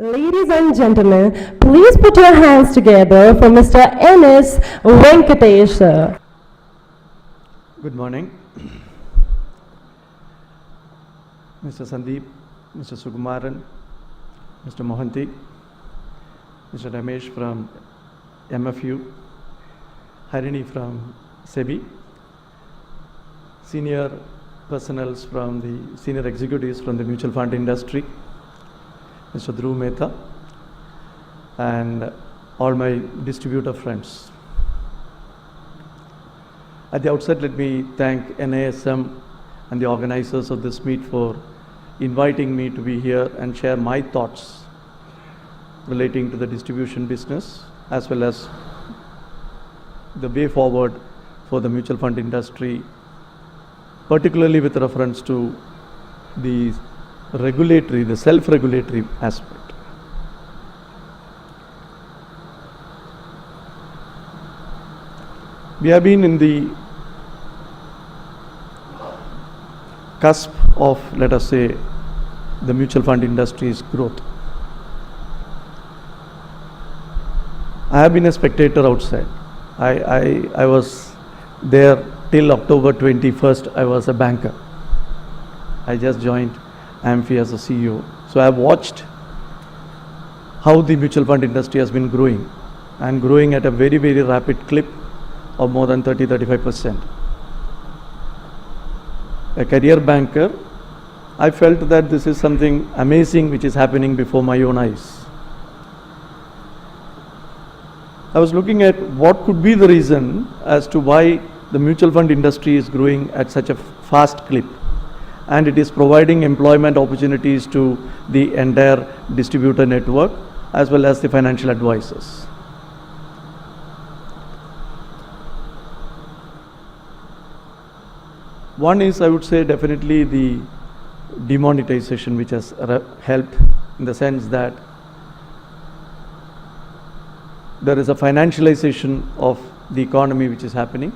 Ladies and gentlemen, please put your hands together for Mr. NS Venkatesh, sir. Good morning. Mr. Sandeep, Mr. Sukumaran, Mr. Mohanty, Mr. Ramesh from MFU, Harini from SEBI, senior personnels from the senior executives from the mutual fund industry, Mr. Dhruv Mehta, and all my distributor friends. At the outset, let me thank NISM and the organizers of this meet for inviting me to be here and share my thoughts relating to the distribution business as well as the way forward for the mutual fund industry, particularly with reference to the regulatory, the self-regulatory aspect. We have been in the cusp of, let us say, the mutual fund industry's growth. I have been a spectator outside. I was there till October 21st. I was a banker. I just joined AMFI as a CEO. So I have watched how the mutual fund industry has been growing and growing at a very, very rapid clip of more than 30-35%. A career banker, I felt that this is something amazing which is happening before my own eyes. I was looking at what could be the reason as to why the mutual fund industry is growing at such a fast clip, and it is providing employment opportunities to the entire distributor network as well as the financial advisors. One is, I would say, definitely the demonetization, which has helped in the sense that there is a financialization of the economy which is happening.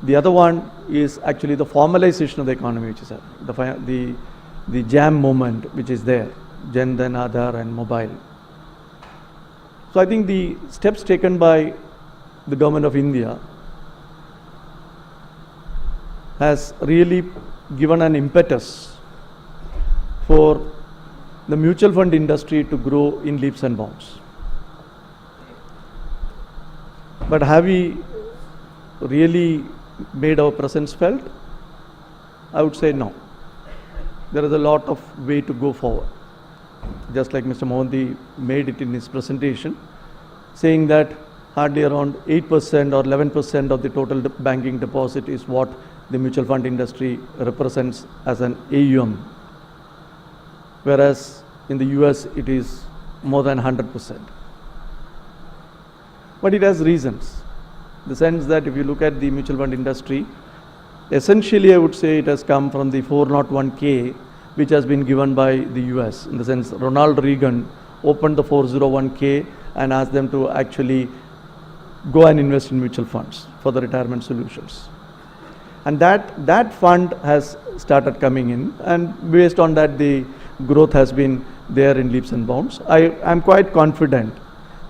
The other one is actually the formalization of the economy which is happening, the jam movement which is there, Jan Dhan, Aadhaar and mobile. So I think the steps taken by the government of India has really given an impetus for the mutual fund industry to grow in leaps and bounds. But have we really made our presence felt? I would say no. There is a lot of way to go forward. Just like Mr. Mohanty made it in his presentation, saying that hardly around 8% or 11% of the total banking deposit is what the mutual fund industry represents as an AUM, whereas in the US it is more than 100%. But it has reasons. The sense that if you look at the mutual fund industry, essentially I would say it has come from the 401k which has been given by the US. In the sense, Ronald Reagan opened the 401k and asked them to actually go and invest in mutual funds for the retirement solutions. And that fund has started coming in, and based on that the growth has been there in leaps and bounds. I am quite confident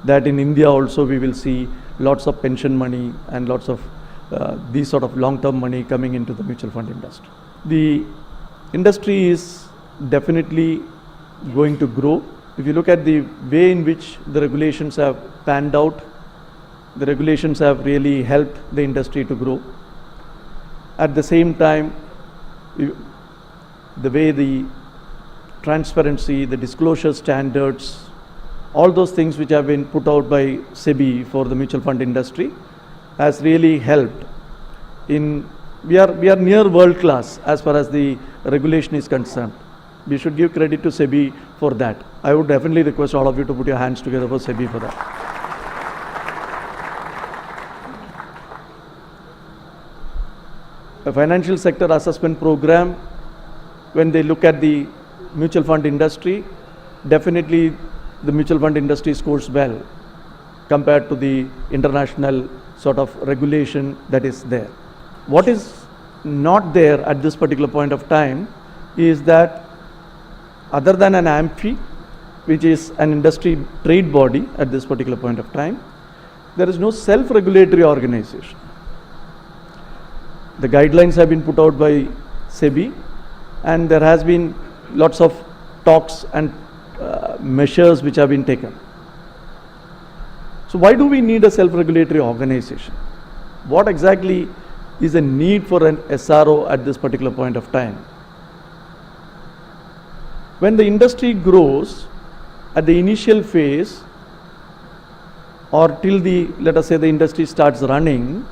that in India also we will see lots of pension money and lots of these sort of long-term money coming into the mutual fund industry. The industry is definitely going to grow. If you look at the way in which the regulations have panned out, the regulations have really helped the industry to grow. At the same time, the way the transparency, the disclosure standards, all those things which have been put out by SEBI for the mutual fund industry has really helped in, we are near world class as far as the regulation is concerned. We should give credit to SEBI for that. I would definitely request all of you to put your hands together for SEBI for that. A financial sector assessment program, when they look at the mutual fund industry, definitely the mutual fund industry scores well compared to the international sort of regulation that is there. What is not there at this particular point of time is that other than an AMFI, which is an industry trade body at this particular point of time, there is no self-regulatory organization. The guidelines have been put out by SEBI, and there has been lots of talks and measures which have been taken. So why do we need a self-regulatory organization? What exactly is the need for an SRO at this particular point of time? When the industry grows, at the initial phase, or till let us say the industry starts running,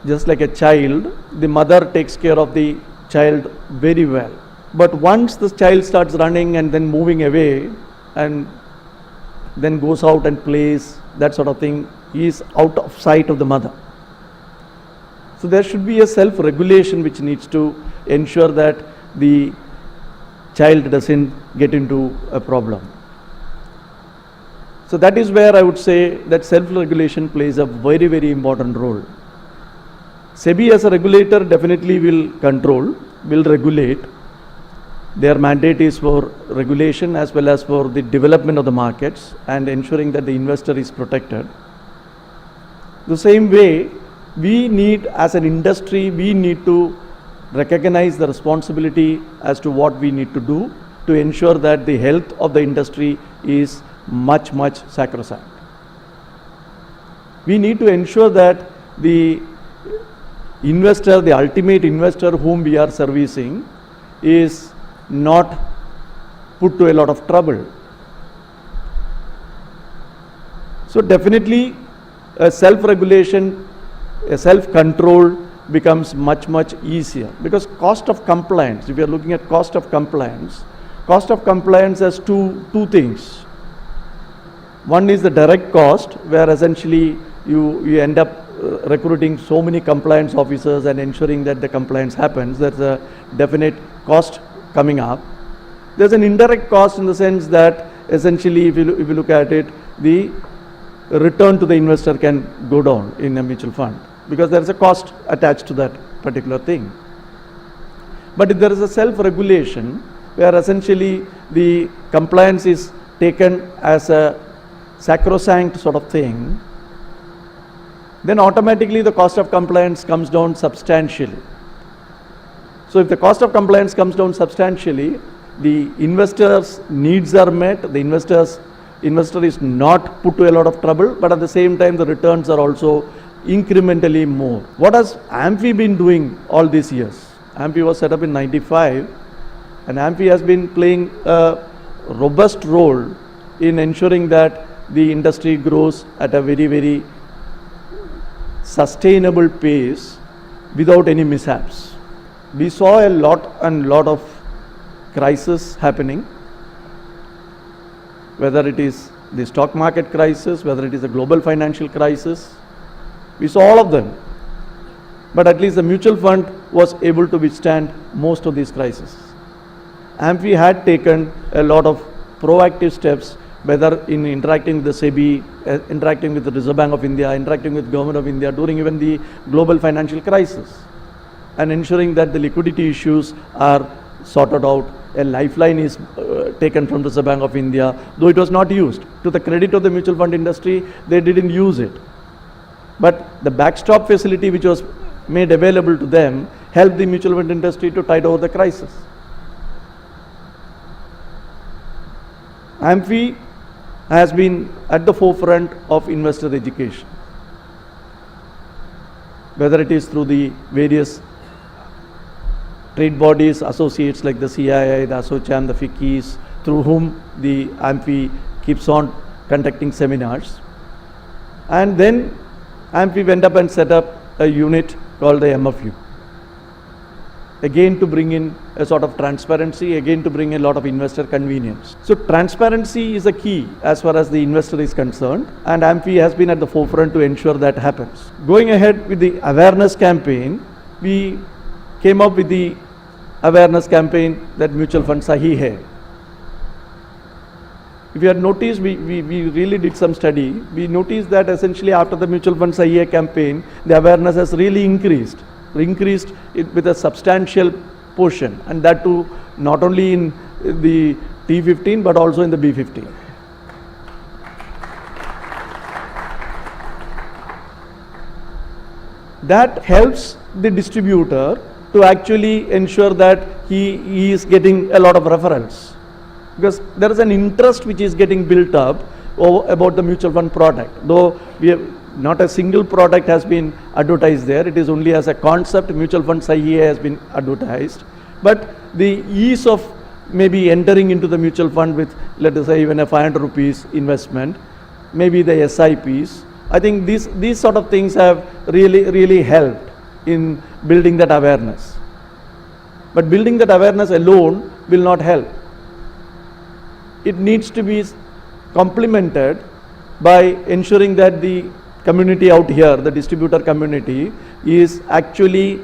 just like a child, the mother takes care of the child very well. But once the child starts running and then moving away and then goes out and plays, that sort of thing, he is out of sight of the mother. So there should be a self-regulation which needs to ensure that the child doesn't get into a problem. So that is where I would say that self-regulation plays a very, very important role. SEBI as a regulator definitely will control, will regulate. Their mandate is for regulation as well as for the development of the markets and ensuring that the investor is protected. The same way, we need, as an industry, we need to recognize the responsibility as to what we need to do to ensure that the health of the industry is much, much sacrosanct. We need to ensure that the investor, the ultimate investor whom we are servicing, is not put to a lot of trouble. So definitely a self-regulation, a self-control becomes much, much easier, because cost of compliance, if you are looking at cost of compliance has two things. One is the direct cost, where essentially you end up recruiting so many compliance officers and ensuring that the compliance happens. There's a definite cost coming up. There's an indirect cost in the sense that essentially if you look at it, the return to the investor can go down in a mutual fund, because there is a cost attached to that particular thing. But if there is a self-regulation where essentially the compliance is taken as a sacrosanct sort of thing, then automatically the cost of compliance comes down substantially. So if the cost of compliance comes down substantially, the investor's needs are met, the investor is not put to a lot of trouble, but at the same time the returns are also incrementally more. What has AMFI been doing all these years? AMFI was set up in 95, and AMFI has been playing a robust role in ensuring that the industry grows at a very, very sustainable pace without any mishaps. We saw a lot of crisis happening, whether it is the stock market crisis, whether it is the global financial crisis. We saw all of them. But at least the mutual fund was able to withstand most of these crises. AMFI had taken a lot of proactive steps, whether in interacting with the SEBI, interacting with the Reserve Bank of India, interacting with Government of India during even the global financial crisis, and ensuring that the liquidity issues are sorted out. A lifeline is taken from the Reserve Bank of India, though it was not used. To the credit of the mutual fund industry, they didn't use it. But the backstop facility which was made available to them helped the mutual fund industry to tide over the crisis. AMFI has been at the forefront of investor education, whether it is through the various trade bodies, associates like the CII, the ASSOCHAM, the FICCIs, through whom the AMFI keeps on conducting seminars. And then AMFI went up and set up a unit called the MFU, again to bring in a sort of transparency, again to bring a lot of investor convenience. So transparency is a key as far as the investor is concerned, and AMFI has been at the forefront to ensure that happens. Going ahead with the awareness campaign, we came up with the awareness campaign that mutual fund sahi hai. If you had noticed, we really did some study. We noticed that essentially after the mutual fund sahi hai campaign, the awareness has really increased it with a substantial portion, and that too not only in the T15 but also in the B15. That helps the distributor to actually ensure that he is getting a lot of referrals, because there is an interest which is getting built up about the mutual fund product. Though we have not a single product has been advertised there, it is only as a concept mutual fund IEA has been advertised, but the ease of maybe entering into the mutual fund with, let us say, even a 500 rupees investment, maybe the SIPs, I think these sort of things have really helped in building that awareness. But building that awareness alone will not help. It needs to be complemented by ensuring that the community out here, the distributor community, is actually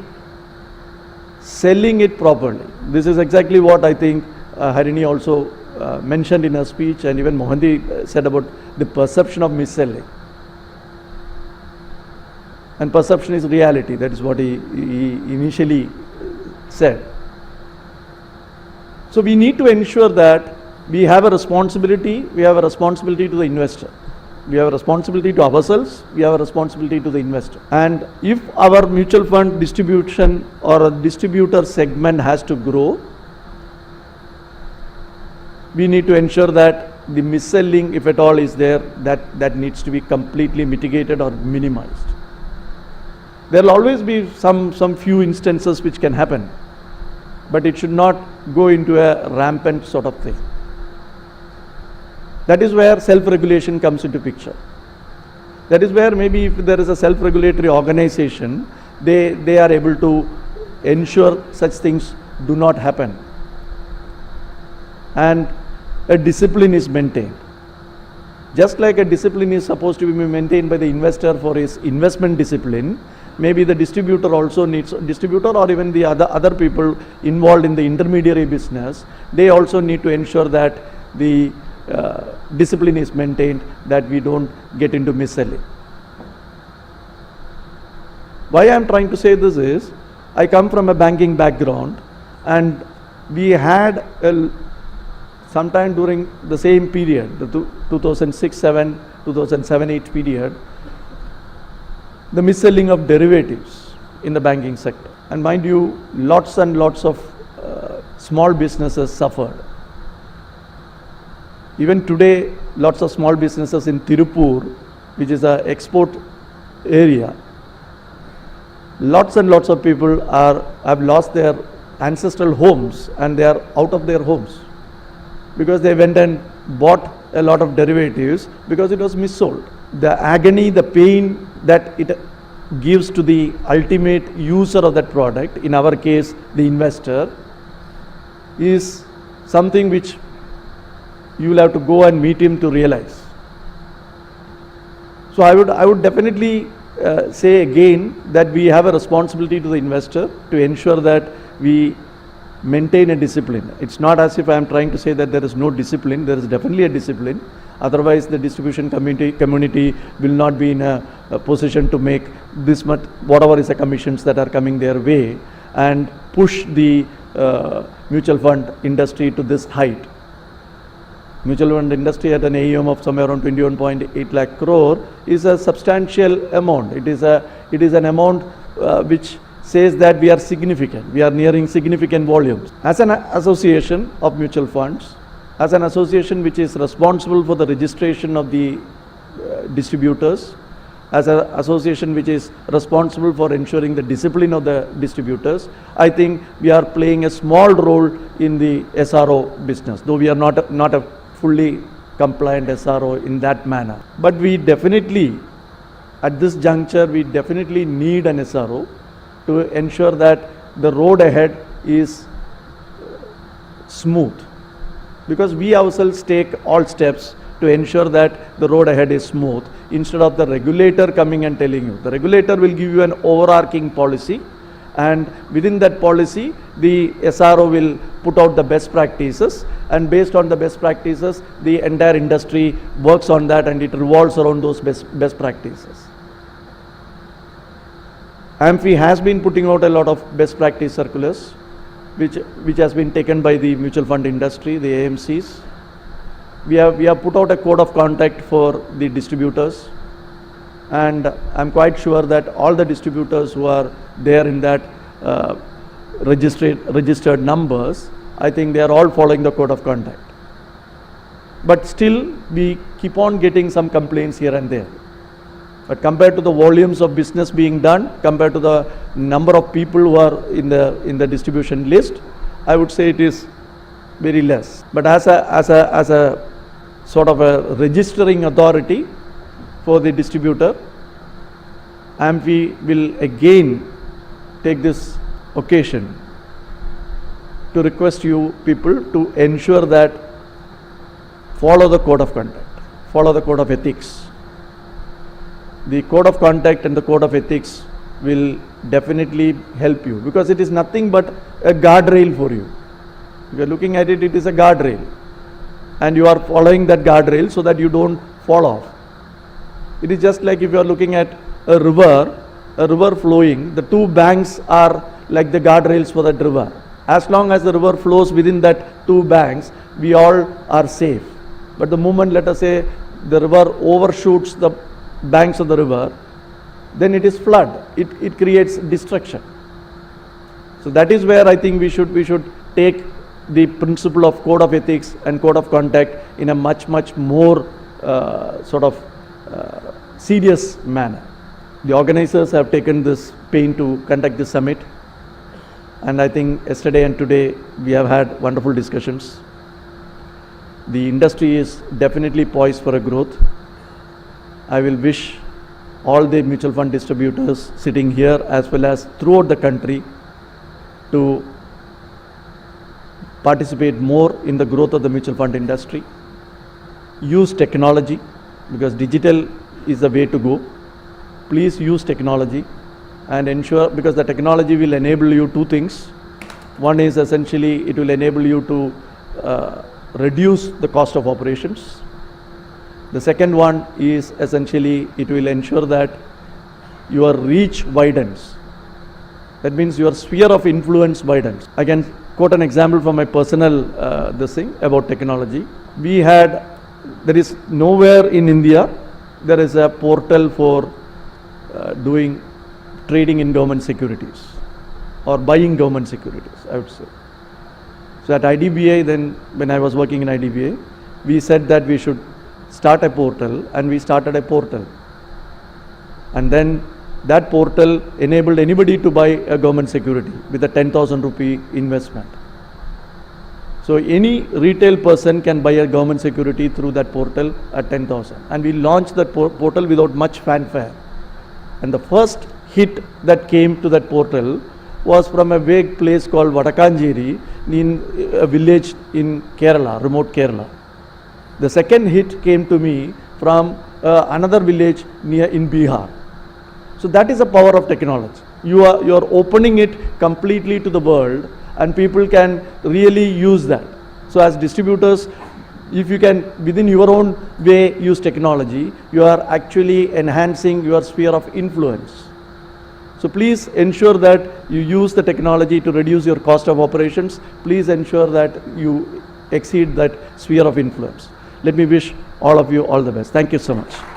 selling it properly. This is exactly what I think Harini also mentioned in her speech, and even Mohanty said about the perception of mis-selling. And perception is reality. That is what he initially said. So we need to ensure that we have a responsibility. We have a responsibility to the investor. We have a responsibility to ourselves. We have a responsibility to the investor. And if our mutual fund distribution or a distributor segment has to grow, we need to ensure that the mis-selling, if at all is there, that needs to be completely mitigated or minimized. There will always be some few instances which can happen, but it should not go into a rampant sort of thing. That is where self-regulation comes into picture. That is where maybe if there is a self-regulatory organization, they are able to ensure such things do not happen. And a discipline is maintained. Just like a discipline is supposed to be maintained by the investor for his investment discipline, maybe the distributor also needs, distributor or even the other people involved in the intermediary business, they also need to ensure that the discipline is maintained, that we don't get into mis-selling. Why I am trying to say this is, I come from a banking background, and we had sometime during the same period, the 2006-7, 2007-8 period, the mis-selling of derivatives in the banking sector. And mind you, lots and lots of small businesses suffered. Even today, lots of small businesses in Tirupur, which is an export area, lots and lots of people have lost their ancestral homes, and they are out of their homes because they went and bought a lot of derivatives because it was missold. The agony, the pain that it gives to the ultimate user of that product, in our case the investor, is something which you will have to go and meet him to realize. So I would definitely say again that we have a responsibility to the investor to ensure that we maintain a discipline. It's not as if I am trying to say that there is no discipline. There is definitely a discipline. Otherwise, the distribution community will not be in a position to make this much, whatever is the commissions that are coming their way, and push the mutual fund industry to this height. Mutual fund industry at an AUM of somewhere around 21.8 lakh crore is a substantial amount. It is an amount which says that we are significant. We are nearing significant volumes. As an association of mutual funds, as an association which is responsible for the registration of the distributors, as an association which is responsible for ensuring the discipline of the distributors, I think we are playing a small role in the SRO business, though we are not a fully compliant SRO in that manner. But we definitely, at this juncture, we definitely need an SRO to ensure that the road ahead is smooth, because we ourselves take all steps to ensure that the road ahead is smooth, instead of the regulator coming and telling you. The regulator will give you an overarching policy, and within that policy the SRO will put out the best practices, and based on the best practices the entire industry works on that, and it revolves around those best practices. AMFI has been putting out a lot of best practice circulars. which has been taken by the mutual fund industry, the AMCs. We have put out a code of conduct for the distributors, and I'm quite sure that all the distributors who are there in that registered numbers, I think they are all following the code of conduct. But still, we keep on getting some complaints here and there. But compared to the volumes of business being done, compared to the number of people who are in the distribution list, I would say it is very less. But as a sort of a registering authority for the distributor, AMFI will again take this occasion to request you people to ensure that follow the code of conduct, follow the code of ethics. The code of conduct and the code of ethics will definitely help you, because it is nothing but a guardrail for you. If you are looking at it, it is a guardrail, and you are following that guardrail so that you don't fall off. It is just like if you are looking at a river flowing, the two banks are like the guardrails for that river. As long as the river flows within that two banks, we all are safe. But the moment, let us say, the river overshoots the banks of the river, then it is flood. It creates destruction. So that is where I think we should take the principle of code of ethics and code of conduct in a much more serious manner. The organizers have taken this pain to conduct this summit, and I think yesterday and today we have had wonderful discussions. The industry is definitely poised for a growth. I will wish all the mutual fund distributors sitting here as well as throughout the country to participate more in the growth of the mutual fund industry. Use technology, because digital is the way to go. Please use technology and ensure, because the technology will enable you two things. One is essentially it will enable you to reduce the cost of operations. The second one is essentially it will ensure that your reach widens. That means your sphere of influence widens. I can quote an example from my personal this thing about technology. There is nowhere in India there is a portal for doing trading in government securities or buying government securities, I would say. So at IDBI, then when I was working in IDBI, we said that we should start a portal, and we started a portal. And then that portal enabled anybody to buy a government security with a 10,000 rupee investment. So any retail person can buy a government security through that portal at 10,000. And we launched that portal without much fanfare. And the first hit that came to that portal was from a vague place called Vadakanjeri in a village in Kerala, remote Kerala. The second hit came to me from another village in Bihar. So that is the power of technology. You are opening it completely to the world, and people can really use that. So as distributors, if you can within your own way use technology, you are actually enhancing your sphere of influence. So please ensure that you use the technology to reduce your cost of operations. Please ensure that you exceed that sphere of influence. Let me wish all of you all the best. Thank you so much.